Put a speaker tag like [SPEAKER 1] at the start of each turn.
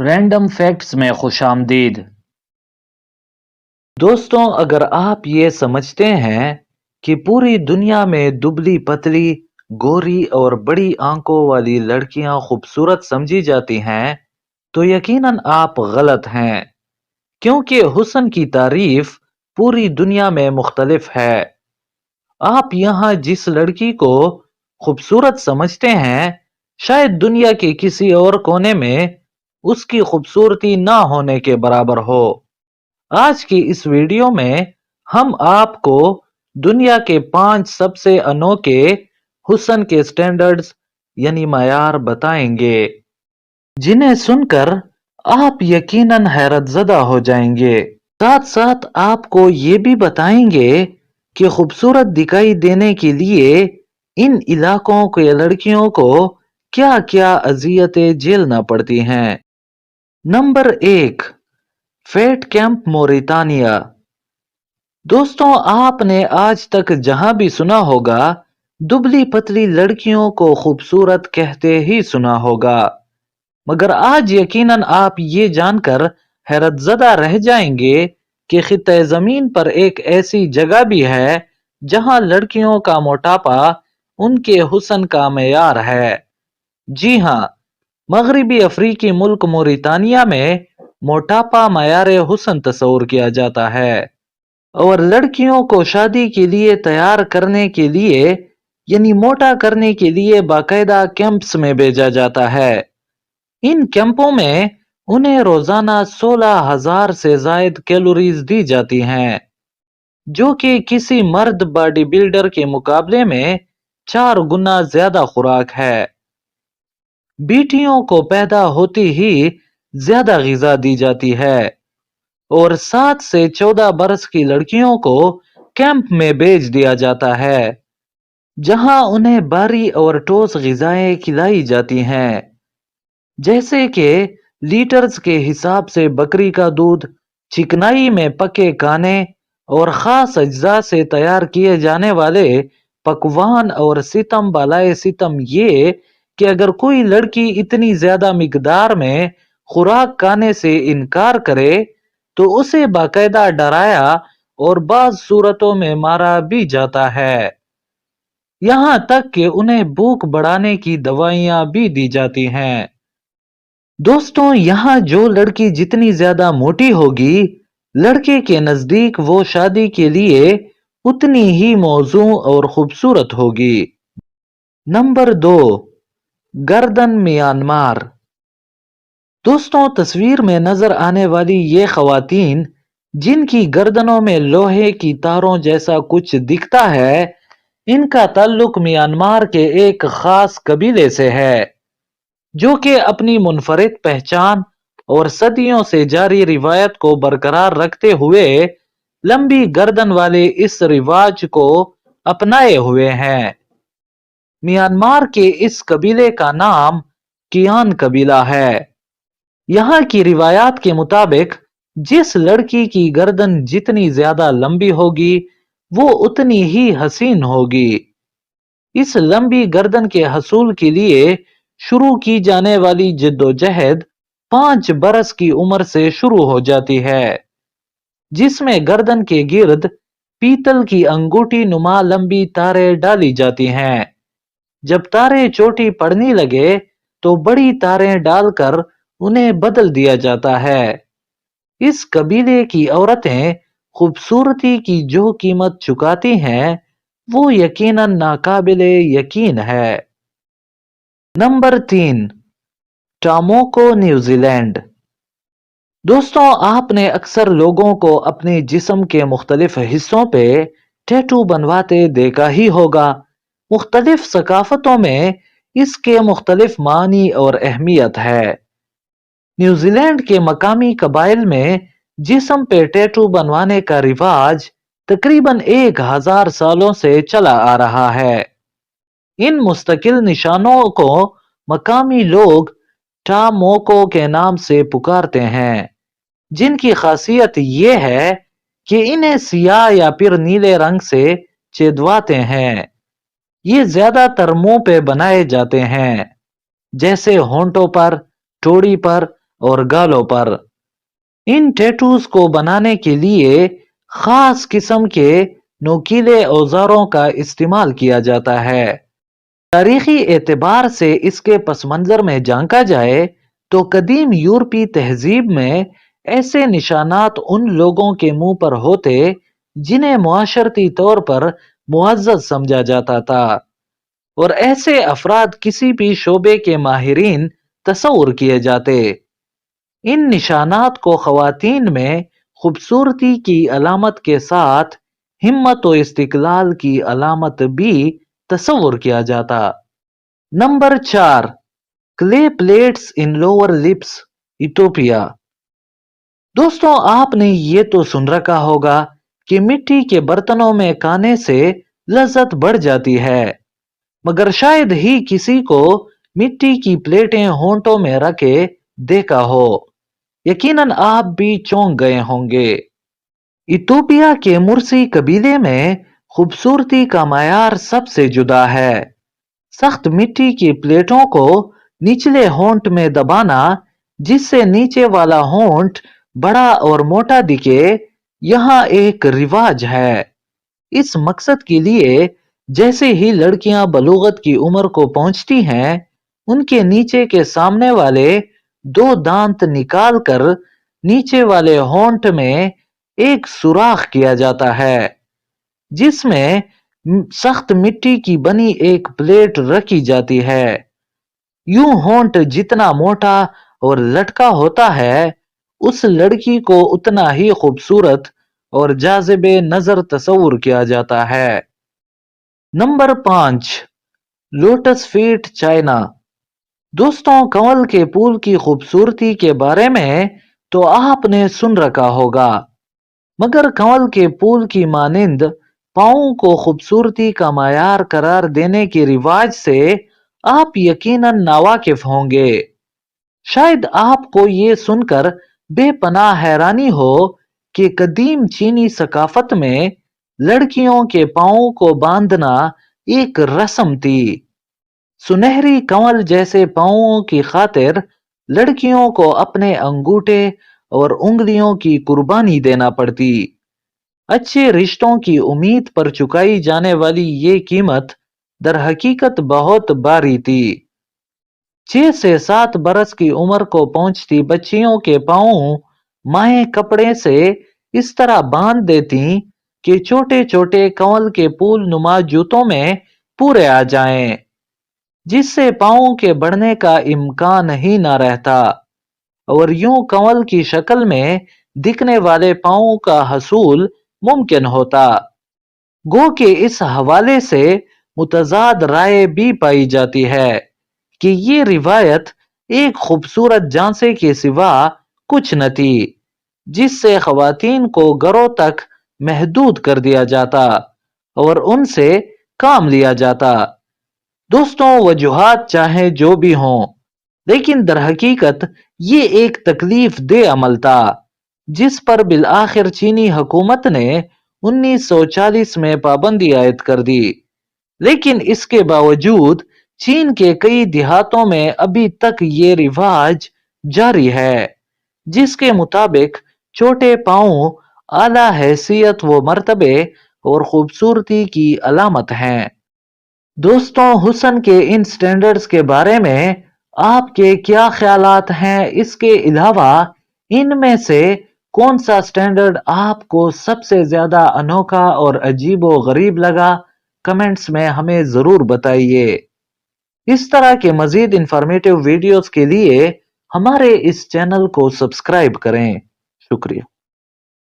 [SPEAKER 1] Random facts میں خوش آمدید دوستوں، اگر آپ یہ سمجھتے ہیں کہ پوری دنیا میں دبلی پتلی، گوری اور بڑی آنکھوں والی لڑکیاں خوبصورت سمجھی جاتی ہیں تو یقیناً آپ غلط ہیں، کیونکہ حسن کی تعریف پوری دنیا میں مختلف ہے۔ آپ یہاں جس لڑکی کو خوبصورت سمجھتے ہیں، شاید دنیا کے کسی اور کونے میں اس کی خوبصورتی نہ ہونے کے برابر ہو۔ آج کی اس ویڈیو میں ہم آپ کو دنیا کے 5 سب سے انوکھے حسن کے سٹینڈرڈز یعنی معیار بتائیں گے، جنہیں سن کر آپ یقیناً حیرت زدہ ہو جائیں گے۔ ساتھ ساتھ آپ کو یہ بھی بتائیں گے کہ خوبصورت دکھائی دینے کے لیے ان علاقوں کے لڑکیوں کو کیا کیا اذیتیں جھیلنا پڑتی ہیں۔ Number 1، fat camp Mauritania. دوستوں، آپ نے آج تک جہاں بھی سنا ہوگا دبلی پتلی لڑکیوں کو خوبصورت کہتے ہی سنا ہوگا، مگر آج یقیناً آپ یہ جان کر حیرت زدہ رہ جائیں گے کہ خطہ زمین پر ایک ایسی جگہ بھی ہے جہاں لڑکیوں کا موٹاپا ان کے حسن کا معیار ہے۔ جی ہاں، مغربی افریقی ملک موریتانیا میں موٹاپا معیار حسن تصور کیا جاتا ہے، اور لڑکیوں کو شادی کے لیے تیار کرنے کے لیے یعنی موٹا کرنے کے لیے باقاعدہ کیمپس میں بھیجا جاتا ہے۔ ان کیمپوں میں انہیں روزانہ 16,000 سے زائد کیلوریز دی جاتی ہیں، جو کہ کسی مرد باڈی بلڈر کے مقابلے میں 4 گنا زیادہ خوراک ہے۔ بیٹیوں کو پیدا ہوتی ہی زیادہ غذا دی جاتی ہے، اور 7 سے 14 برس کی لڑکیوں کو کیمپ میں بھیج دیا جاتا ہے، جہاں انہیں بھاری اور ٹھوس غذائیں کھلائی جاتی ہیں، جیسے کہ لیٹرز کے حساب سے بکری کا دودھ، چکنائی میں پکے کانے اور خاص اجزاء سے تیار کیے جانے والے پکوان۔ اور ستم بالائے ستم یہ کہ اگر کوئی لڑکی اتنی زیادہ مقدار میں خوراک کھانے سے انکار کرے تو اسے باقاعدہ ڈرایا اور بعض صورتوں میں مارا بھی جاتا ہے، یہاں تک کہ انہیں بھوک بڑھانے کی دوائیاں بھی دی جاتی ہیں۔ دوستوں، یہاں جو لڑکی جتنی زیادہ موٹی ہوگی، لڑکے کے نزدیک وہ شادی کے لیے اتنی ہی موزوں اور خوبصورت ہوگی۔ نمبر 2، گردن میانمار۔ دوستوں، تصویر میں نظر آنے والی یہ خواتین جن کی گردنوں میں لوہے کی تاروں جیسا کچھ دکھتا ہے، ان کا تعلق میانمار کے ایک خاص قبیلے سے ہے، جو کہ اپنی منفرد پہچان اور صدیوں سے جاری روایت کو برقرار رکھتے ہوئے لمبی گردن والے اس رواج کو اپنائے ہوئے ہیں۔ میانمار کے اس قبیلے کا نام کیان قبیلہ ہے۔ یہاں کی روایات کے مطابق جس لڑکی کی گردن جتنی زیادہ لمبی ہوگی وہ اتنی ہی حسین ہوگی۔ اس لمبی گردن کے حصول کے لیے شروع کی جانے والی جدوجہد 5 برس کی عمر سے شروع ہو جاتی ہے، جس میں گردن کے گرد پیتل کی انگوٹھی نما لمبی تاریں ڈالی جاتی ہیں۔ جب تاریں چوٹی پڑنے لگے تو بڑی تاریں ڈال کر انہیں بدل دیا جاتا ہے۔ اس قبیلے کی عورتیں خوبصورتی کی جو قیمت چکاتی ہیں وہ یقیناً ناقابل یقین ہے۔ نمبر 3، ٹاموکو نیوزی لینڈ۔ دوستوں، آپ نے اکثر لوگوں کو اپنے جسم کے مختلف حصوں پہ ٹیٹو بنواتے دیکھا ہی ہوگا۔ مختلف ثقافتوں میں اس کے مختلف معنی اور اہمیت ہے۔ نیوزی لینڈ کے مقامی قبائل میں جسم پہ ٹیٹو بنوانے کا رواج تقریباً 1000 سالوں سے چلا آ رہا ہے۔ ان مستقل نشانوں کو مقامی لوگ ٹاموکو کے نام سے پکارتے ہیں، جن کی خاصیت یہ ہے کہ انہیں سیاہ یا پھر نیلے رنگ سے چندواتے ہیں۔ یہ زیادہ تر منہ پہ بنائے جاتے ہیں، جیسے ہونٹوں پر، ٹوڑی پر اور گالوں پر۔ ان ٹیٹوز کو بنانے کے لیے خاص قسم کے نوکیلے اوزاروں کا استعمال کیا جاتا ہے۔ تاریخی اعتبار سے اس کے پس منظر میں جھانکا جائے تو قدیم یورپی تہذیب میں ایسے نشانات ان لوگوں کے منہ پر ہوتے جنہیں معاشرتی طور پر معزز سمجھا جاتا تھا، اور ایسے افراد کسی بھی شعبے کے ماہرین تصور کیے جاتے۔ ان نشانات کو خواتین میں خوبصورتی کی علامت کے ساتھ ہمت و استقلال کی علامت بھی تصور کیا جاتا۔ Number 4، clay plates in lower lips, Ethiopia. دوستوں، آپ نے یہ تو سن رکھا ہوگا کہ مٹی کے برتنوں میں کھانے سے لذت بڑھ جاتی ہے، مگر شاید ہی کسی کو مٹی کی پلیٹیں ہونٹوں میں رکھے دیکھا ہو۔ یقیناً آپ بھی چونک گئے ہوں گے۔ ایتھوپیا کے مرسی قبیلے میں خوبصورتی کا معیار سب سے جدا ہے۔ سخت مٹی کی پلیٹوں کو نچلے ہونٹ میں دبانا، جس سے نیچے والا ہونٹ بڑا اور موٹا دکھے، یہاں ایک رواج ہے۔ اس مقصد کے لیے جیسے ہی لڑکیاں بلوغت کی عمر کو پہنچتی ہیں، ان کے نیچے کے سامنے والے 2 دانت نکال کر نیچے والے ہونٹ میں ایک سوراخ کیا جاتا ہے، جس میں سخت مٹی کی بنی ایک پلیٹ رکھی جاتی ہے۔ یوں ہونٹ جتنا موٹا اور لٹکا ہوتا ہے، اس لڑکی کو اتنا ہی خوبصورت اور جاذب نظر تصور کیا جاتا ہے۔ Number 5، lotus feet, China. دوستوں، کنول کے پھول کی خوبصورتی کے بارے میں تو آپ نے سن رکھا ہوگا، مگر کنول کے پھول کی مانند پاؤں کو خوبصورتی کا معیار قرار دینے کے رواج سے آپ یقیناً ناواقف ہوں گے۔ شاید آپ کو یہ سن کر بے پناہ حیرانی ہو کہ قدیم چینی ثقافت میں لڑکیوں کے پاؤں کو باندھنا ایک رسم تھی۔ سنہری کنول جیسے پاؤں کی خاطر لڑکیوں کو اپنے انگوٹھے اور انگلیوں کی قربانی دینا پڑتی۔ اچھے رشتوں کی امید پر چکائی جانے والی یہ قیمت در حقیقت بہت بھاری تھی۔ 6 سے 7 برس کی عمر کو پہنچتی بچیوں کے پاؤں مائیں کپڑے سے اس طرح باندھ دیتی کہ چھوٹے چھوٹے کنول کے پھول نما جوتوں میں پورے آ جائیں، جس سے پاؤں کے بڑھنے کا امکان ہی نہ رہتا، اور یوں کنول کی شکل میں دکھنے والے پاؤں کا حصول ممکن ہوتا۔ گو کہ اس حوالے سے متضاد رائے بھی پائی جاتی ہے کہ یہ روایت ایک خوبصورت جھانسے کے سوا کچھ نہ تھی، جس سے خواتین کو گھروں تک محدود کر دیا جاتا اور ان سے کام لیا جاتا۔ دوستوں، وجوہات چاہے جو بھی ہوں، لیکن در حقیقت یہ ایک تکلیف دہ عمل تھا، جس پر بالآخر چینی حکومت نے 1940 میں پابندی عائد کر دی۔ لیکن اس کے باوجود چین کے کئی دیہاتوں میں ابھی تک یہ رواج جاری ہے، جس کے مطابق چھوٹے پاؤں اعلیٰ حیثیت و مرتبے اور خوبصورتی کی علامت ہیں۔ دوستوں، حسن کے ان سٹینڈرڈز کے بارے میں آپ کے کیا خیالات ہیں؟ اس کے علاوہ ان میں سے کون سا سٹینڈرڈ آپ کو سب سے زیادہ انوکھا اور عجیب و غریب لگا؟ کمنٹس میں ہمیں ضرور بتائیے۔ اس طرح کے مزید انفارمیٹیو ویڈیوز کے لیے ہمارے اس چینل کو سبسکرائب کریں۔ شکریہ۔